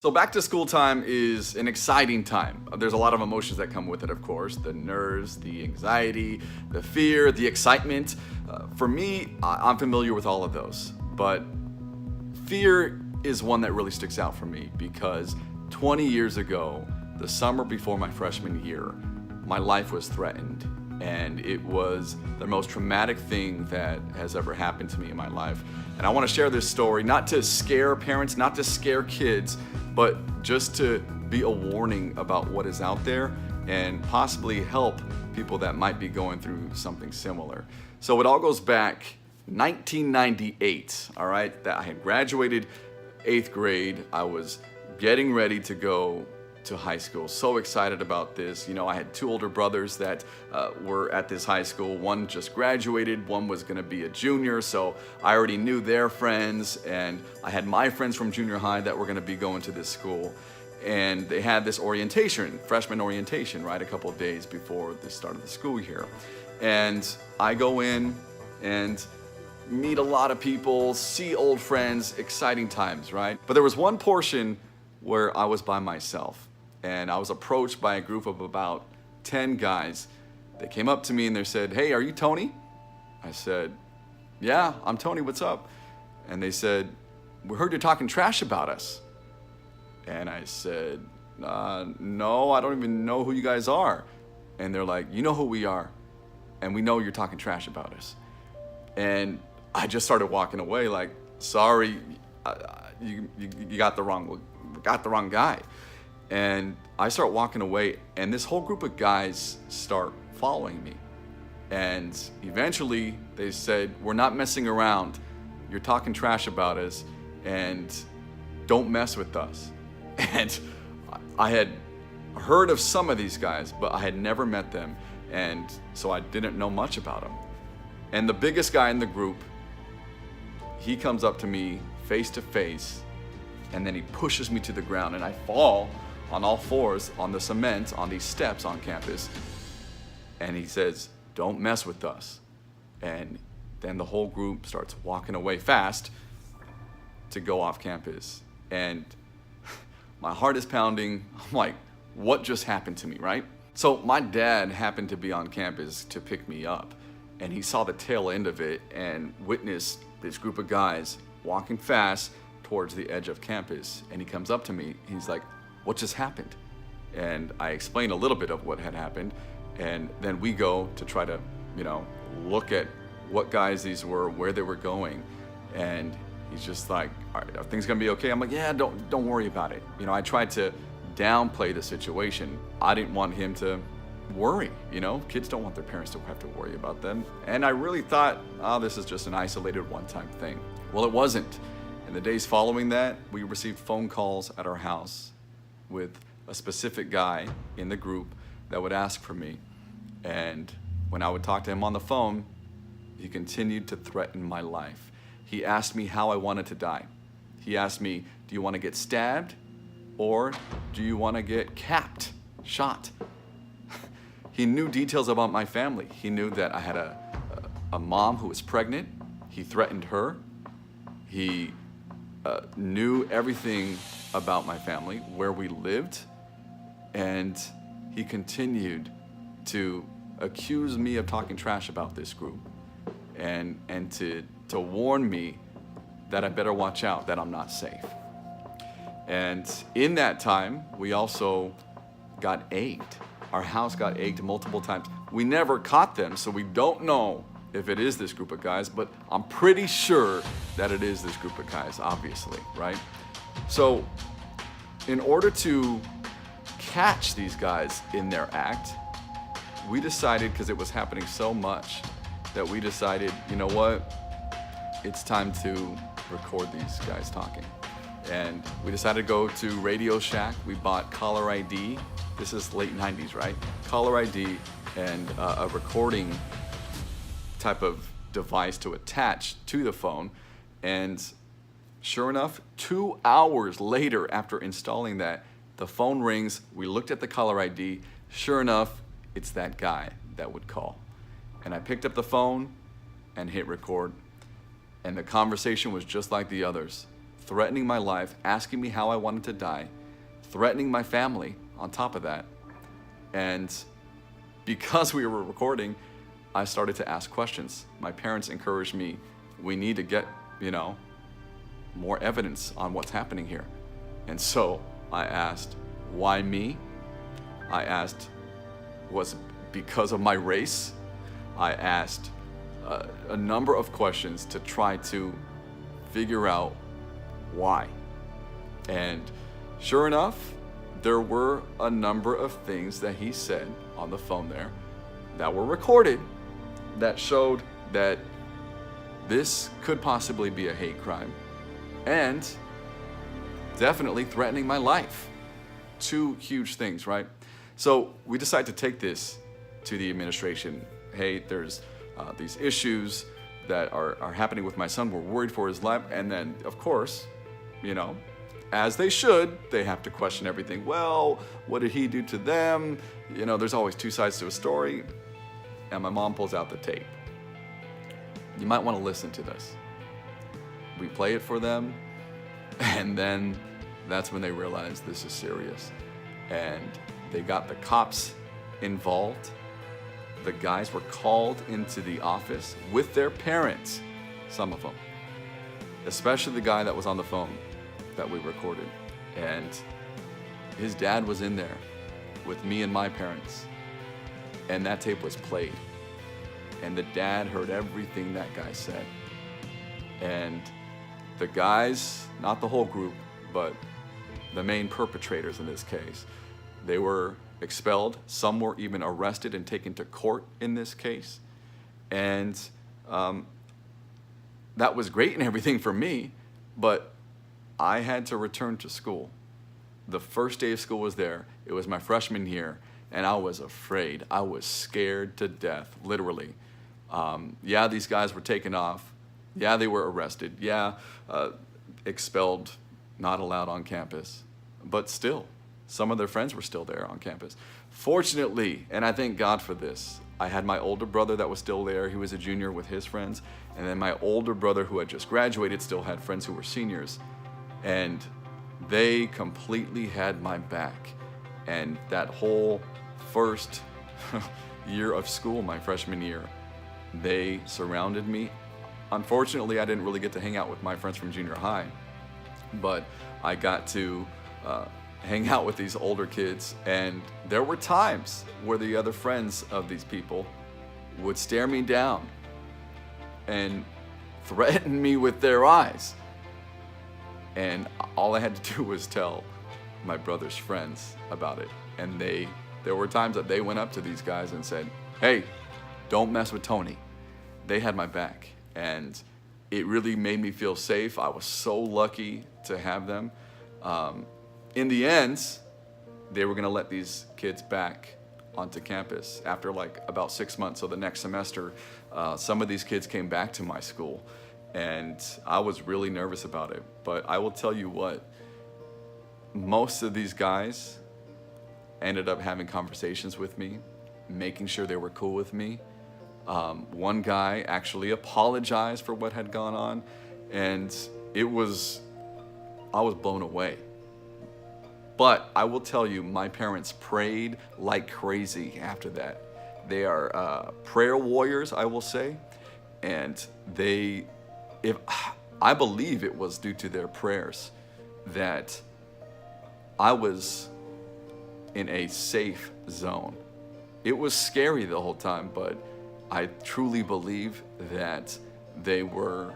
So back to school time is an exciting time. There's a lot of emotions that come with it, of course. The nerves, the anxiety, the fear, the excitement. For me, I'm familiar with all of those. But fear is one that really sticks out for me because 20 years ago, the summer before my freshman year, my life was threatened. And it was the most traumatic thing that has ever happened to me in my life. And I want to share this story, not to scare parents, not to scare kids, but just to be a warning about what is out there and possibly help people that might be going through something similar. So it all goes back 1998, all right? That I had graduated 8th grade. I was getting ready to go to high school. So excited about this. You know, I had two older brothers that were at this high school. One just graduated, one was gonna be a junior, so I already knew their friends, and I had my friends from junior high that were gonna be going to this school. And they had this orientation, freshman orientation, right, a couple of days before the start of the school year. And I go in and meet a lot of people, see old friends, exciting times, right? But there was one portion where I was by myself. And I was approached by a group of about 10 guys. They came up to me and they said, "Hey, are you Tony?" I said, "Yeah, I'm Tony, what's up?" And they said, "We heard you're talking trash about us." And I said, "No, I don't even know who you guys are." And they're like, "You know who we are, and we know you're talking trash about us." And I just started walking away like, "Sorry, you got the wrong guy." And I start walking away, and this whole group of guys start following me. And eventually they said, "We're not messing around. You're talking trash about us, and don't mess with us." And I had heard of some of these guys, but I had never met them, and so I didn't know much about them. And the biggest guy in the group, he comes up to me face to face, and then he pushes me to the ground, and I fall on all fours on the cement on these steps on campus. And he says, "Don't mess with us." And then the whole group starts walking away fast to go off campus. And my heart is pounding. I'm like, what just happened to me, right? So my dad happened to be on campus to pick me up, and he saw the tail end of it and witnessed this group of guys walking fast towards the edge of campus. And he comes up to me, he's like, "What just happened?" And I explained a little bit of what had happened, and then we go to try to, look at what guys these were, where they were going. And he's just like, "All right, are things gonna be okay?" I'm like, "Yeah, don't worry about it." I tried to downplay the situation. I didn't want him to worry, Kids don't want their parents to have to worry about them. And I really thought, this is just an isolated one-time thing. Well, it wasn't. In the days following that, we received phone calls at our house with a specific guy in the group that would ask for me. And when I would talk to him on the phone, he continued to threaten my life. He asked me how I wanted to die. He asked me, "Do you want to get stabbed, or do you want to get capped, shot?" He knew details about my family. He knew that I had a mom who was pregnant. He threatened her. He knew everything about my family, where we lived, and he continued to accuse me of talking trash about this group, and to warn me that I better watch out, that I'm not safe. And in that time, we also got egged. Our house got egged multiple times. We never caught them, so we don't know if it is this group of guys, but I'm pretty sure that it is this group of guys, obviously, right? So in order to catch these guys in their act, we decided, because it was happening so much, that we decided, you know what? It's time to record these guys talking. And we decided to go to Radio Shack. We bought caller ID. This is late 90s, right? Caller ID and a recording type of device to attach to the phone. And sure enough, 2 hours later after installing that, the phone rings. We looked at the caller ID. Sure enough, it's that guy that would call. And I picked up the phone and hit record. And the conversation was just like the others. threatening my life, asking me how I wanted to die, threatening my family on top of that. And because we were recording, I started to ask questions. My parents encouraged me, we need to get, more evidence on what's happening here. And so I asked, why me? I asked, was it because of my race? I asked a number of questions to try to figure out why. And sure enough, there were a number of things that he said on the phone there that were recorded that showed that this could possibly be a hate crime and definitely threatening my life. Two huge things, right? So we decided to take this to the administration. Hey, there's these issues that are happening with my son. We're worried for his life. And then, of course, as they should, they have to question everything. Well, what did he do to them? There's always two sides to a story. And my mom pulls out the tape. You might want to listen to this. We play it for them, and then that's when they realize this is serious. And they got the cops involved. The guys were called into the office with their parents, some of them, especially the guy that was on the phone that we recorded. And his dad was in there with me and my parents. And that tape was played. And the dad heard everything that guy said. And the guys, not the whole group, but the main perpetrators in this case, they were expelled. Some were even arrested and taken to court in this case. And that was great and everything for me, but I had to return to school. The first day of school was there. It was my freshman year, and I was afraid. I was scared to death, literally. Yeah, these guys were taken off. Yeah, they were arrested. Yeah, expelled, not allowed on campus. But still, some of their friends were still there on campus. Fortunately, and I thank God for this, I had my older brother that was still there. He was a junior with his friends. And then my older brother, who had just graduated, still had friends who were seniors. And they completely had my back. And that whole first year of school, my freshman year, they surrounded me. Unfortunately, I didn't really get to hang out with my friends from junior high, but I got to hang out with these older kids, and there were times where the other friends of these people would stare me down and threaten me with their eyes. And all I had to do was tell my brother's friends about it. And there were times that they went up to these guys and said, hey, don't mess with Tony. They had my back. And it really made me feel safe. I was so lucky to have them. In the end, they were gonna let these kids back onto campus after about 6 months. So the next semester, some of these kids came back to my school, and I was really nervous about it. But I will tell you what, most of these guys ended up having conversations with me, making sure they were cool with me. One guy actually apologized for what had gone on, and I was blown away. But I will tell you, my parents prayed like crazy after that. They are prayer warriors, I will say, and I believe it was due to their prayers that I was in a safe zone. It was scary the whole time, but I truly believe that they were,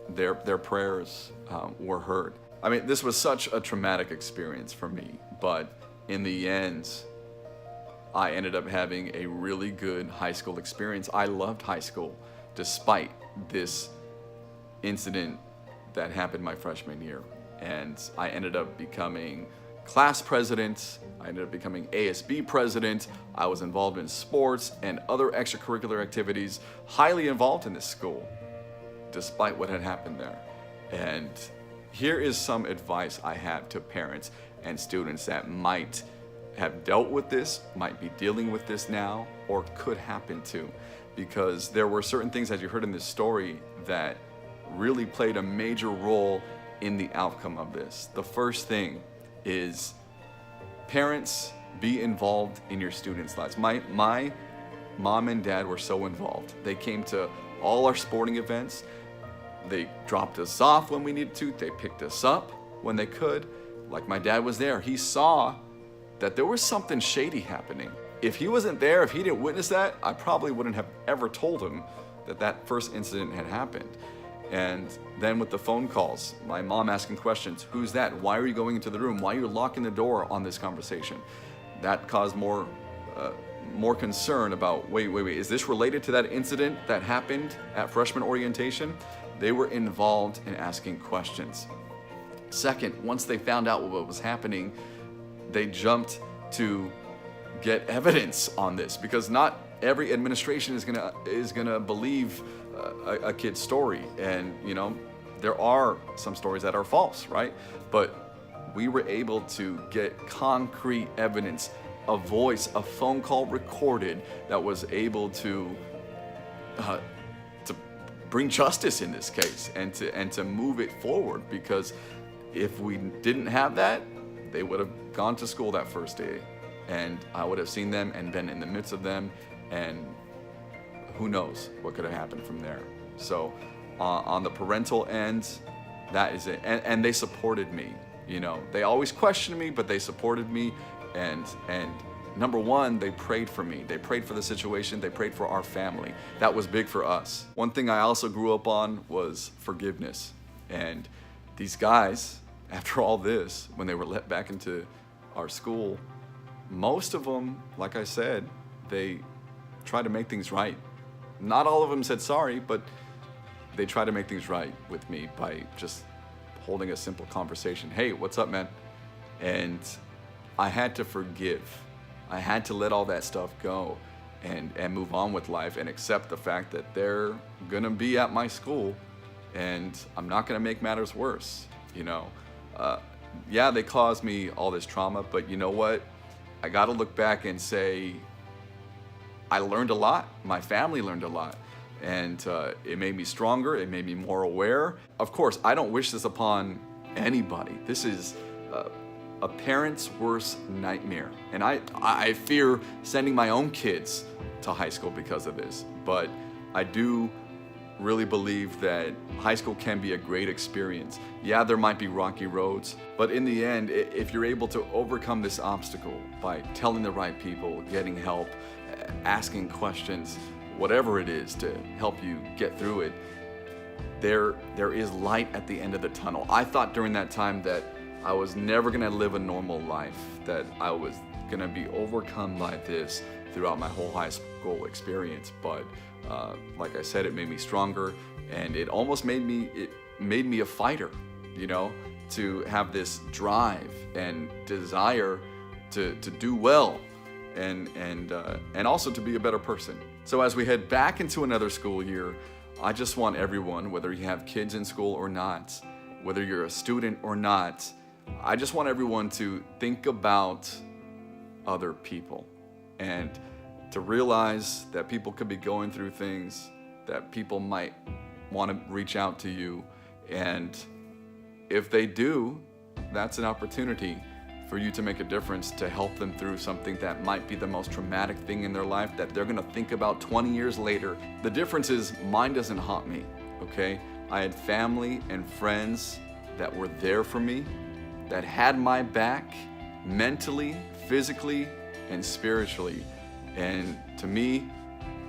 their prayers were heard. I mean, this was such a traumatic experience for me, but in the end, I ended up having a really good high school experience. I loved high school, despite this incident that happened my freshman year. And I ended up becoming class president. I ended up becoming ASB president. I was involved in sports and other extracurricular activities, highly involved in this school, despite what had happened there. And here is some advice I have to parents and students that might have dealt with this, might be dealing with this now, or could happen to. Because there were certain things, as you heard in this story, that really played a major role in the outcome of this. The first thing is parents, be involved in your students' lives. My mom and dad were so involved. They came to all our sporting events. They dropped us off when we needed to. They picked us up when they could. Like my dad was there. He saw that there was something shady happening. If he wasn't there, if he didn't witness that, I probably wouldn't have ever told him that that first incident had happened. And then with the phone calls, my mom asking questions, who's that? Why are you going into the room? Why are you locking the door on this conversation? That caused more concern about, wait, is this related to that incident that happened at freshman orientation? They were involved in asking questions. Second, once they found out what was happening, they jumped to get evidence on this, because not every administration is gonna believe a kid's story, and there are some stories that are false, right? But we were able to get concrete evidence, a voice, a phone call recorded that was able to bring justice in this case and to move it forward. Because if we didn't have that, they would have gone to school that first day, and I would have seen them and been in the midst of them, and who knows what could have happened from there. So on the parental end, that is it. And they supported me. They always questioned me, but they supported me. And number one, they prayed for me. They prayed for the situation. They prayed for our family. That was big for us. One thing I also grew up on was forgiveness. And these guys, after all this, when they were let back into our school, most of them, like I said, they tried to make things right. Not all of them said sorry, but they tried to make things right with me by just holding a simple conversation. Hey, what's up, man? And I had to forgive. I had to let all that stuff go and move on with life and accept the fact that they're gonna be at my school and I'm not gonna make matters worse. Yeah, they caused me all this trauma, but you know what? I gotta look back and say, I learned a lot. My family learned a lot. And it made me stronger. It made me more aware. Of course, I don't wish this upon anybody. This is a parent's worst nightmare. And I fear sending my own kids to high school because of this. But I do really believe that high school can be a great experience. Yeah, there might be rocky roads, but in the end, if you're able to overcome this obstacle by telling the right people, getting help, asking questions, whatever it is to help you get through it, there is light at the end of the tunnel. I thought during that time that I was never gonna live a normal life, that I was gonna be overcome by this throughout my whole high school experience. But like I said, it made me stronger, and it almost made me a fighter, to have this drive and desire to do well and also to be a better person. So as we head back into another school year, I just want everyone, whether you have kids in school or not, whether you're a student or not, I just want everyone to think about other people and to realize that people could be going through things, that people might want to reach out to you, and if they do, that's an opportunity for you to make a difference, to help them through something that might be the most traumatic thing in their life that they're gonna think about 20 years later. The difference is mine doesn't haunt me, okay? I had family and friends that were there for me, that had my back mentally, physically, and spiritually. And to me,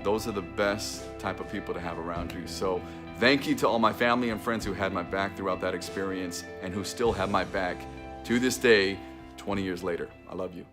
those are the best type of people to have around you. So thank you to all my family and friends who had my back throughout that experience and who still have my back to this day, 20 years later. I love you.